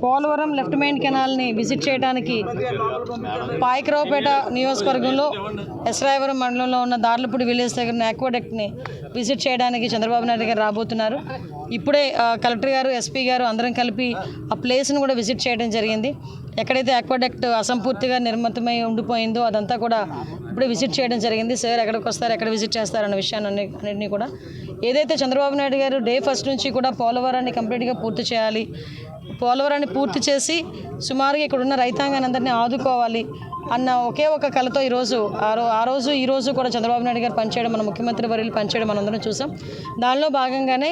Polavaram left main కెనాల్ని visit చేయడానికి పాయకరావుపేట నియోజకవర్గంలో ఎస్రాయవరం మండలంలో ఉన్న దార్లపూడి విలేజ్ దగ్గర ఆక్వాడక్ట్ని విజిట్ చేయడానికి చంద్రబాబు నాయుడు గారు రాబోతున్నారు. ఇప్పుడే కలెక్టర్ గారు, ఎస్పీ గారు అందరం కలిపి ఆ ప్లేస్ను కూడా విజిట్ చేయడం జరిగింది. ఎక్కడైతే ఆక్వాడక్ట్ అసంపూర్తిగా నిర్మితమై ఉండిపోయిందో అదంతా కూడా ఇప్పుడే విజిట్ చేయడం జరిగింది. సార్ ఎక్కడికి వస్తారు, ఎక్కడ విజిట్ చేస్తారన్న విషయాన్ని అన్నింటినీ కూడా ఏదైతే చంద్రబాబు నాయుడు గారు డే ఫస్ట్ నుంచి కూడా పోలవరాన్ని కంప్లీట్గా పూర్తి చేయాలి, పోలవరాన్ని పూర్తి చేసి సుమారుగా ఇక్కడున్న రైతాంగాన్ని అందరినీ ఆదుకోవాలి అన్న ఒకే ఒక కళతో ఈ రోజు కూడా చంద్రబాబు నాయుడు గారు పనిచేయడం, మన ముఖ్యమంత్రి వర్యులు పనిచేయడం మనందరం చూసాం. దానిలో భాగంగానే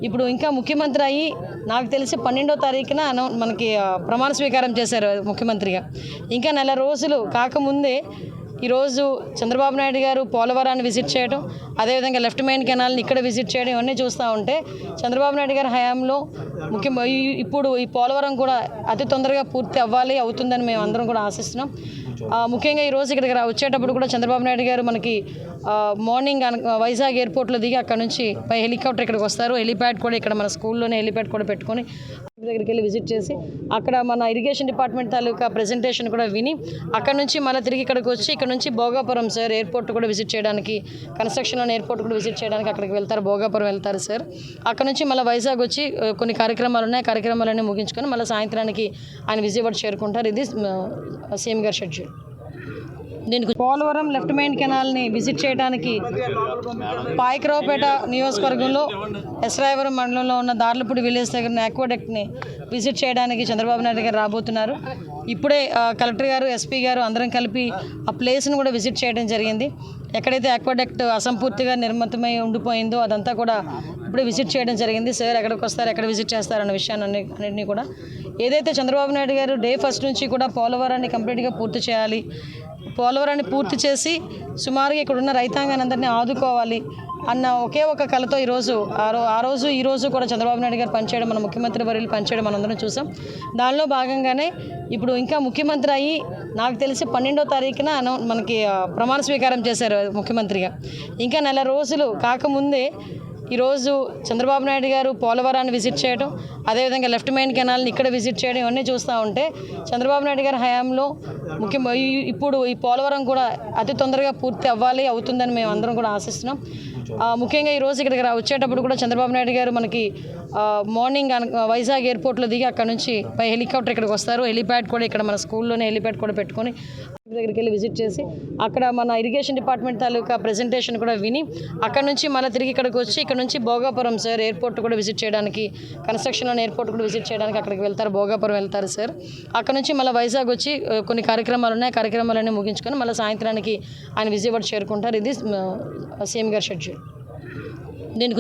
ఇప్పుడు ఇంకా ముఖ్యమంత్రి అయ్యి నాకు తెలిసి 12వ తారీఖున మనకి ప్రమాణ స్వీకారం చేశారు ముఖ్యమంత్రిగా. ఇంకా నెల రోజులు కాకముందే ఈరోజు చంద్రబాబు నాయుడు గారు పోలవరాన్ని విజిట్ చేయడం, అదేవిధంగా లెఫ్ట్ మెయిన్ కెనాల్ని ఇక్కడ విజిట్ చేయడం ఇవన్నీ చూస్తూ ఉంటే చంద్రబాబు నాయుడు గారి హయాంలో ఇప్పుడు ఈ పోలవరం కూడా అతి తొందరగా పూర్తి అవుతుందని మేము అందరం కూడా ఆశిస్తున్నాం. ముఖ్యంగా ఈరోజు ఇక్కడికి వచ్చేటప్పుడు కూడా చంద్రబాబు నాయుడు గారు మనకి మార్నింగ్ వైజాగ్ ఎయిర్పోర్ట్లో దిగి అక్కడ నుంచి పై హెలికాప్టర్ ఇక్కడికి వస్తారు. హెలిప్యాడ్ కూడా ఇక్కడ మన స్కూల్లోనే హెలిప్యాడ్ కూడా పెట్టుకొని దగ్గరికి వెళ్ళి విజిట్ చేసి అక్కడ మన ఇరిగేషన్ డిపార్ట్మెంట్ తాలూకా ప్రెజెంటేషన్ కూడా విని అక్కడ నుంచి మళ్ళీ తిరిగి ఇక్కడికి వచ్చి ఇక్కడ నుంచి భోగాపురం సార్ ఎయిర్పోర్ట్ కూడా విజిట్ చేయడానికి, కన్స్ట్రక్షన్ ఎయిర్పోర్ట్ కూడా విజిట్ చేయడానికి అక్కడికి వెళ్తారు, భోగాపురం వెళ్తారు సార్. అక్కడ నుంచి మళ్ళీ వైజాగ్ వచ్చి కొన్ని కార్యక్రమాలు ఉన్నాయి, కార్యక్రమాలన్నీ ముగించుకొని మళ్ళీ సాయంత్రానికి ఆయన విజయవాడ చేరుకుంటారు. ఇది సీఎం గారి షెడ్యూల్. దీనికి పోలవరం లెఫ్ట్ మెయిన్ కెనాల్ని విజిట్ చేయడానికి పాయకరావుపేట నియోజకవర్గంలో ఎస్రాయవరం మండలంలో ఉన్న దార్లపూడి విలేజ్ దగ్గర ఆక్వాడక్ట్ని విజిట్ చేయడానికి చంద్రబాబు నాయుడు గారు రాబోతున్నారు. ఇప్పుడే కలెక్టర్ గారు, ఎస్పీ గారు అందరం కలిపి ఆ ప్లేస్ను కూడా విజిట్ చేయడం జరిగింది. ఎక్కడైతే ఆక్వాడక్ట్ అసంపూర్తిగా నిర్మితమై ఉండిపోయిందో అదంతా కూడా ఇప్పుడే విజిట్ చేయడం జరిగింది. సార్ ఎక్కడికి వస్తారు, ఎక్కడ విజిట్ చేస్తారన్న విషయాన్ని అన్నింటినీ కూడా ఏదైతే చంద్రబాబు నాయుడు గారు డే ఫస్ట్ నుంచి కూడా పోలవరాన్ని కంప్లీట్గా పూర్తి చేయాలి, పోలవరాన్ని పూర్తి చేసి సుమారుగా ఇక్కడున్న రైతాంగాన్ని అందరినీ ఆదుకోవాలి అన్న ఒకే ఒక కళతో ఈ రోజు కూడా చంద్రబాబు నాయుడు గారు పనిచేయడం, మన ముఖ్యమంత్రి వర్యులు పనిచేయడం మనందరం చూసాం. దానిలో భాగంగానే ఇప్పుడు ఇంకా ముఖ్యమంత్రి అయ్యి నాకు తెలిసి 12వ తారీఖున మనకి ప్రమాణ స్వీకారం చేశారు ముఖ్యమంత్రిగా. ఇంకా నెల రోజులు కాకముందే ఈరోజు చంద్రబాబు నాయుడు గారు పోలవరాన్ని విజిట్ చేయడం, అదేవిధంగా లెఫ్ట్ మెయిన్ కెనాల్ని ఇక్కడ విజిట్ చేయడం ఇవన్నీ చూస్తూ ఉంటే చంద్రబాబు నాయుడు గారి హయాంలో ఇప్పుడు ఈ పోలవరం కూడా అతి తొందరగా పూర్తి అవుతుందని మేము అందరం కూడా ఆశిస్తున్నాం. ముఖ్యంగా ఈరోజు ఇక్కడికి వచ్చేటప్పుడు కూడా చంద్రబాబు నాయుడు గారు మనకి మార్నింగ్ వైజాగ్ ఎయిర్పోర్ట్లో దిగి అక్కడ నుంచి పై హెలికాప్టర్ ఇక్కడికి వస్తారు. హెలిప్యాడ్ కూడా ఇక్కడ మన స్కూల్లోనే హెలిప్యాడ్ కూడా పెట్టుకొని దగ్గరికి వెళ్ళి విజిట్ చేసి అక్కడ మన ఇరిగేషన్ డిపార్ట్మెంట్ తాలూకా ప్రెజెంటేషన్ కూడా విని అక్కడ నుంచి మళ్ళీ తిరిగి ఇక్కడికి వచ్చి ఇక్కడ నుంచి భోగాపురం సార్ ఎయిర్పోర్ట్ కూడా విజిట్ చేయడానికి, కన్స్ట్రక్షన్ ఎయిర్పోర్ట్ కూడా విజిట్ చేయడానికి అక్కడికి వెళ్తారు, భోగాపురం వెళ్తారు సార్. అక్కడ నుంచి మళ్ళీ వైజాగ్ వచ్చి కొన్ని కార్యక్రమాలు ఉన్నాయి, కార్యక్రమాలన్నీ ముగించుకొని మళ్ళీ సాయంత్రానికి ఆయన విజయవాడ చేరుకుంటారు. ఇది సీఎం గారి షెడ్యూల్. దీనికి